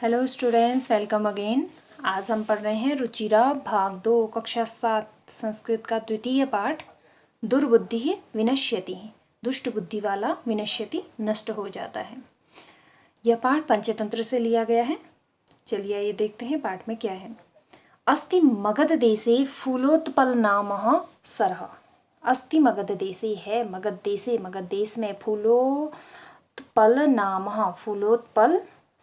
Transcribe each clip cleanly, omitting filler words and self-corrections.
Hello students, welcome again. आज हम पढ़ रहे हैं रुचिरा भाग 2 कक्षा 7 संस्कृत का द्वितीय पाठ दुर्बुद्धि विनश्यति। दुष्ट बुद्धि वाला विनश्यति नष्ट हो जाता है। यह पाठ पंचतंत्र से लिया गया है। चलिए ये देखते हैं पाठ में क्या है। अस्ति मगध देशे फूलोत्पल नामः सरः। अस्ति मगध देशे है, मगध देश में फूलोत्पल नामः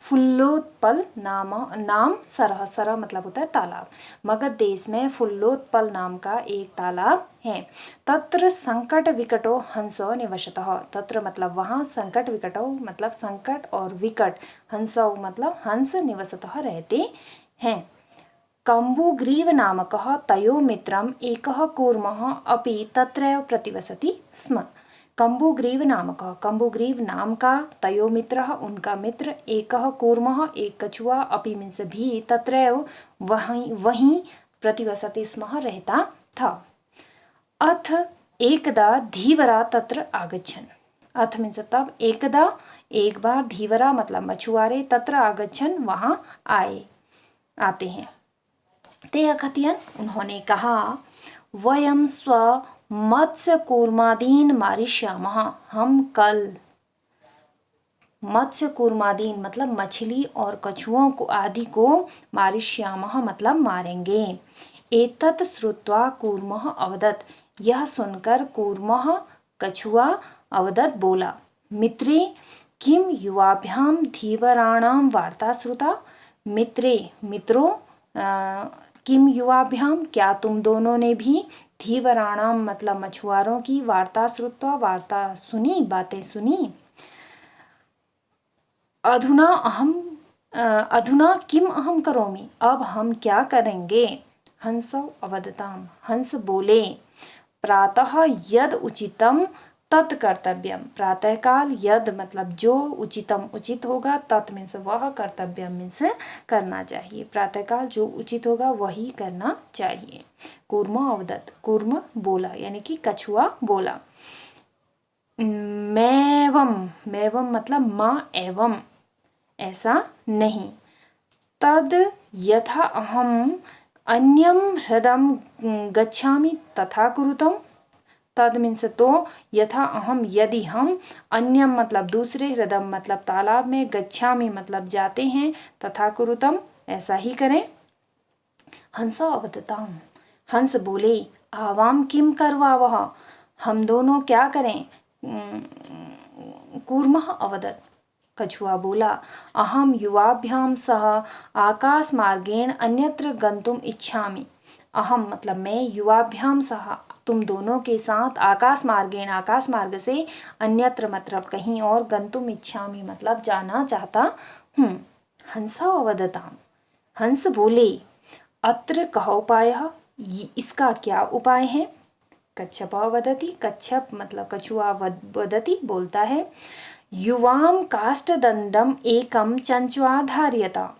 फुल्लोत्पल नाम सरह। सरह मतलब होता है तालाब। मगध देश में फुल्लोत्पल नाम का एक तालाब है। तत्र संकट विकटो हंसो निवसतः। तत्र मतलब वहाँ, संकट विकटो मतलब संकट और विकट, हंसो मतलब हंस, निवसतः रहते हैं। कम्बुग्रीव नामकः तयो मित्रम एकः कूर्मः अपि तत्रैव प्रतिवसति स्म। कम्बुग्रीव नामकः, कम्बुग्रीव नाम का, तयो मित्रः उनका मित्र, एकः कूर्मः एक कछुआ, अपि मीन्स भी, तत्रैव वहीं प्रतिवसति स्म रहता था। अथ एकदा धीवरा तत्र आगच्छन्। अथ मीन्स तब, एकदा एक बार, धीवरा मतलब मछुआरे, तत्र आगच्छन् वहाँ आते हैं। ते अकथयन् उन्होंने कहा, वयम स्व मत्स्य कूर्मादीन मारिष्यामः। हम कल मत्स्य कूर्मादीन मतलब मछली और कछुओं को आदि को मारिष्यामः मतलब मारेंगे। एतत् श्रुत्वा कूर्मः अवदत्। यह सुनकर कूर्मः कछुआ अवदत् बोला, मित्रे किम युवाभ्याम धीवराणाम वार्ता श्रुता। मित्रों किम युवाभ्याम क्या तुम दोनों ने भी, धीवराणाम मतलब मछुआरों की, वार्ता श्रुत्वा वार्ता सुनी, बातें सुनी। अधुना किम अहम करोमि, अब हम क्या करेंगे। हंसौ अवदताम, हंस बोले, प्रातः यद उचितम तत् कर्तव्यम। प्रातःकाल, यद मतलब जो, उचितम उचित होगा, तत् मीन्स वह, कर्तव्यम मीन्स करना चाहिए। प्रातःकाल जो उचित होगा वही करना चाहिए। कूर्म अवदत्, कूर्म बोला यानी कि कछुआ बोला। मैवम मतलब माँ एवं, ऐसा नहीं। तद यथा अहम अन्यम हृदम गच्छामि तथा कुरुतम। तद मीन्स तो, यथा अहम यदि हम, अन्यम मतलब दूसरे, हृदम मतलब तालाब में, गच्छामि मतलब जाते हैं, तथा कुरुतम ऐसा ही करें। हंस अवदताम, हंस बोले, आवाम किम करवावह, हम दोनों क्या करें। कूर्मः अवदत्, कछुआ बोला, अहम युवाभ्याम सह आकाश मार्गेण अन्यत्र गंतुम इच्छामि। अहम मतलब मैं, युवाभ्याम सह तुम दोनों के साथ, आकाश मार्गेण आकाश मार्ग से, अन्यत्र मतलब कहीं और, गंतुम इच्छामि मतलब जाना चाहता हूँ। हंस अवदताम, हंस बोले, अत्र कः उपायः, इसका क्या उपाय है। कच्छप वदति, कच्छप मतलब कछुआ वदति बोलता है, युवाम काष्ठदंडम एकम चंचुआ धार्यता।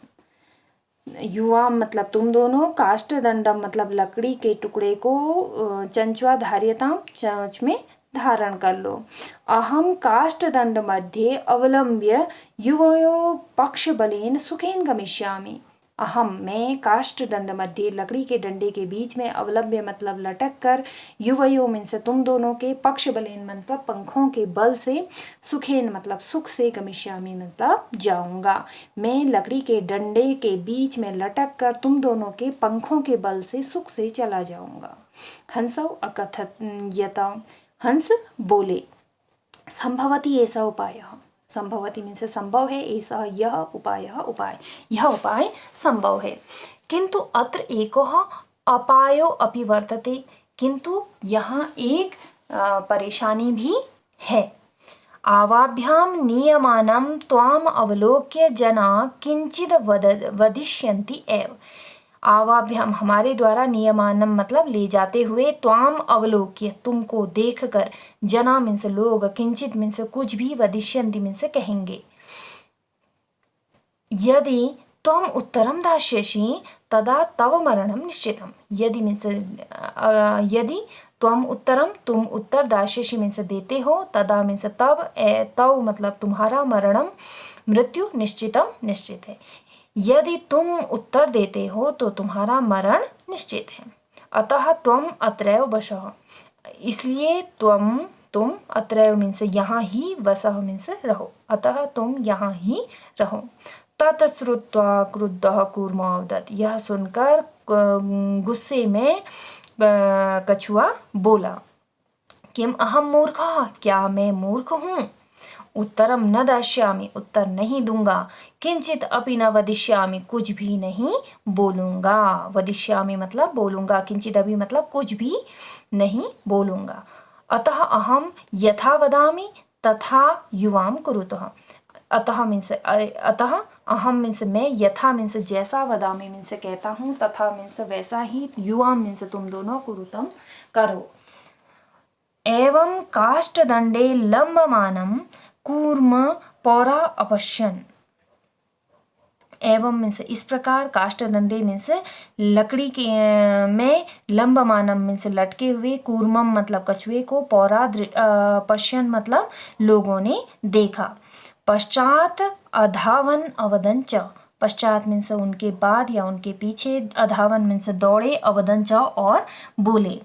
युवा मतलब तुम दोनों, काष्ठदंडम मतलब लकड़ी के टुकड़े को, चंचुआ धार्यताम चंच में धारण कर लो। अहम काष्ठदंड मध्ये अवलंब्य युवयो पक्ष बलेन सुखेन गमिष्यामि। अहम मैं, काष्ठदंड मध्य लकड़ी के डंडे के बीच में, अवलंब्य मतलब लटक कर, युवयो मीन्स तुम दोनों के, पक्ष बलेन मतलब पंखों के बल से, सुखेन मतलब सुख से, गमिष्यामि मतलब जाऊंगा। मैं लकड़ी के डंडे के बीच में लटक कर तुम दोनों के पंखों के बल से सुख से चला जाऊंगा। हंसौ अकथयत, हंस बोले, संभवति ऐसा उपाय। संभवति मीन्स संभव है, ऐसा यह उपाय, यह उपाय संभव है। किंतु अत्र एको अपायो अपि वर्तते, किंतु यहाँ एक परेशानी भी है। आवाभ्याम नियमानं त्वाम अवलोक्य जना किंचिद वदिष्यन्ति एव। आवाभ्याम हमारे द्वारा, नियमानम मतलब ले जाते हुए, त्वाम अवलोक्य तुमको देखकर, जना मीन्स लोग, किंचित मीन्स कुछ भी, वदिष्यन्ति मीन्स कहेंगे। यदि त्वम उत्तरम दास्यसि तदा तव मरणम निश्चितम। यदि मीन्स यदि, त्वम उत्तरम तुम उत्तर, दास्यसि मीन्स देते हो, तदा मीन्स तब, तव मतलब तुम्हारा, मरणम मृत्यु, निश्चितम निश्चित है। यदि तुम उत्तर देते हो तो तुम्हारा मरण निश्चित है। अतः त्वम अत्रैव वसः, इसलिए तुम अत्रैव मीन्स यहाँ ही, वसः मीन्स रहो, अतः तुम यहाँ ही रहो। तत् श्रुत्वा क्रुद्धः कूर्मो अवदत्, यह सुनकर गुस्से में कछुआ बोला, किम अहम मूर्खः, क्या मैं मूर्ख हूँ। उत्तरम न दास्यामि, उत्तर नहीं दूंगा। किंचित अपि न वदिष्यामि, कुछ भी नहीं बोलूंगा। वदिष्यामि मतलब बोलूंगा, किंचित अपि मतलब कुछ भी नहीं बोलूंगा। अतः अहम यथा वदामि तथा युवाम कुरुतः, अतः मीन्स अतः अहम मीन्स मैं, यथा मीन्स जैसा, वदामि मीन्स कहता हूँ, तथा मीन्स वैसा ही, युवाम मीन्स तुम दोनों, कुरुतम करो। एवं काष्ठदंडे लंबमानं कूर्म पौरा अपश्यन्, एवं मीन्स इस प्रकार, काष्ठदंडे मीन्स लकड़ी के में, लंबमानम मीन्स लटके हुए, कूर्मम मतलब कछुए को, पौरा पश्यन मतलब लोगों ने देखा। पश्चात अधावन अवदन च, पश्चात मीन्स उनके बाद या उनके पीछे, अधावन मीन्स दौड़े, अवदन च और बोले,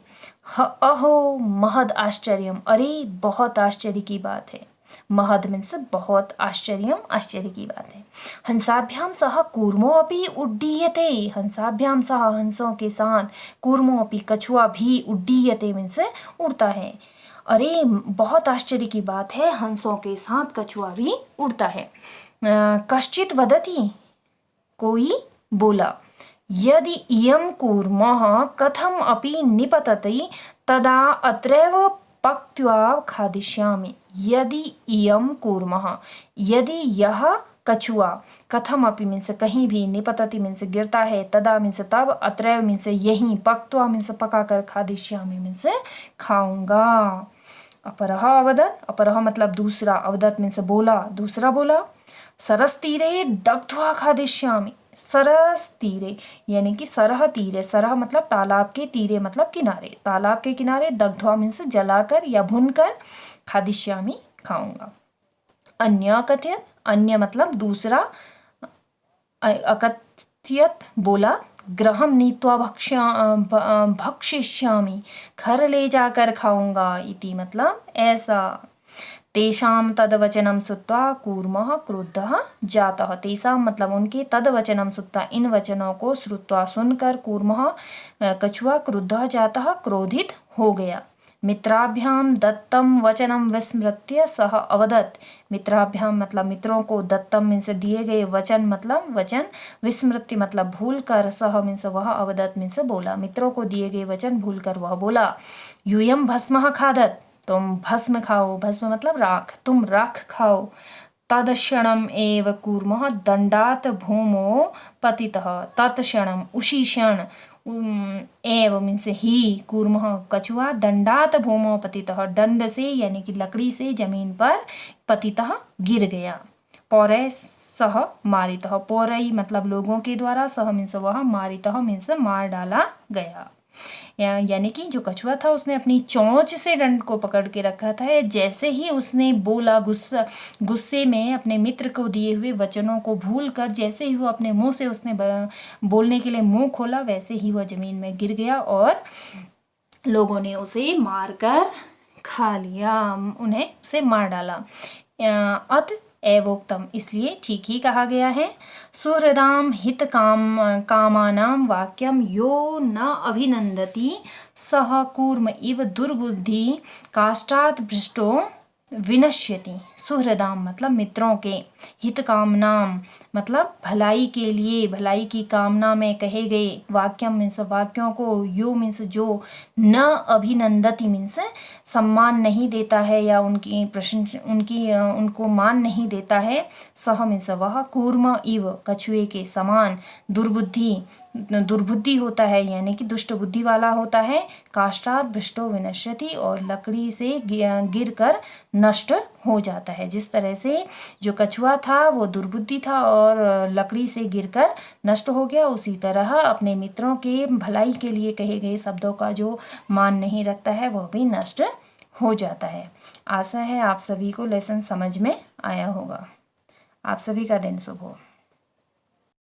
अहो महद आश्चर्यम, अरे बहुत आश्चर्य की बात है। महद मीन्स बहुत, आश्चर्यम आश्चर्य की बात है। हंसाभ्याम सह कूर्मो अपि उड्डीयते, हंसाभ्याम सह हंसों के साथ, कूर्मो अपि कछुआ भी, उड्डीयते मीन्स उड़ता है। अरे बहुत आश्चर्य की बात है, हंसों के साथ कछुआ भी उड़ता है। कश्चित वदति, कोई बोला, यदि इयं कूर्मः कथम अपि निपतति तदा अत्रैव पक्त्वा खादिष्यामि। यदि इयं कूर्मः, यदि यह कछुआ, कथम अपि मीन्स कहीं भी, निपतति मीन्स गिरता है, तदा मीन्स तब, अत्रैव मीन्स यहीं, पक्त्वा मीन्स पकाकर, खादिष्यामि मीन्स खाऊंगा। अपरः अवदत्, अपरः मतलब दूसरा, अवदत् मीन्स बोला, दूसरा बोला। सरस तीरे दग्ध्वा खादिष्यामि, सरस तीरे यानी कि सरह तीरे, सरह मतलब तालाब के, तीरे मतलब किनारे, तालाब के किनारे, दग्ध्वा मीन्स जलाकर या भुनकर, खादिष्यामि खाऊंगा। अन्य अकथयत, अन्य मतलब दूसरा, अकथयत बोला, गृहं नीत्वा भक्षिष्यामि, घर ले जाकर खाऊंगा, इति मतलब ऐसा। तेषां तद्वचनं श्रुत्वा कूर्मः क्रुद्धः जातः, तेषां मतलब उनके, तद्वचनं श्रुत्वा इन वचनों को, श्रुत्वा सुनकर, कूर्मः कछुआ, क्रुद्धः जातः क्रोधित हो गया। मित्राभ्याम दत्तम वचनम विस्मृत्य सह अवदत्, मित्राभ्याम मतलब मित्रों को, दत्तम मीन्स दिए गए, वचन मतलब वचन, विस्मृत्य मतलब भूल कर, सह मीन्स वह, अवदत् मीन्स बोला, मित्रों को दिए गए वचन भूल कर वह बोला। यूयम भस्मः खादत्, तुम भस्म खाओ, भस्म मतलब राख, तुम राख खाओ। तत्क्षणम एव कूर्मः दंडात भूमो पतितः, तत्क्षणम उसी क्षण, एव मीन्स ही, कूर्मः कछुआ, दंडात भूमो पतितः दंड से यानी कि लकड़ी से जमीन पर, पतितः गिर गया। पौरय सह मारितः, पौरई मतलब लोगों के द्वारा, सह मीन्स वह, मारितः मीन्स मार डाला गया। यानी कि जो कछुआ था उसने अपनी चोंच से डंड को पकड़ के रखा था। जैसे ही उसने बोला, गुस्से में अपने मित्र को दिए हुए वचनों को भूल कर, जैसे ही वो अपने मुंह से उसने बोलने के लिए मुंह खोला, वैसे ही वह जमीन में गिर गया और लोगों ने उसे मारकर खा लिया, उन्हें उसे मार डाला। अत एवोक्तम, इसलिए ठीक ही कहा गया है। सुहृदाम हित कामानाम वाक्यम यो न अभिनंदति सह कूर्म इव दुर्बुद्धि काष्ठात् भ्रष्टो विनश्यति। सुहृदाम मतलब मित्रों के, हित कामनाम मतलब भलाई के लिए, भलाई की कामना में कहे गए, वाक्यम मीन्स वाक्यों को, यो मीन्स जो, न अभिनंदति मीन्स सम्मान नहीं देता है या उनकी प्रशंसा, उनको मान नहीं देता है, सह मीन्स वह, कूर्म इव कछुए के समान, दुर्बुद्धि होता है यानी कि दुष्ट बुद्धि वाला होता है, काष्ठात् भ्रष्टो विनश्यति और लकड़ी से गिर कर नष्ट हो जाता है। जिस तरह से जो कछुआ था वो दुर्बुद्धि था और लकड़ी से गिरकर नष्ट हो गया, उसी तरह अपने मित्रों के भलाई के लिए कहे गए शब्दों का जो मान नहीं रखता है वह भी नष्ट हो जाता है। आशा है आप सभी को लेसन समझ में आया होगा। आप सभी का दिन शुभ हो।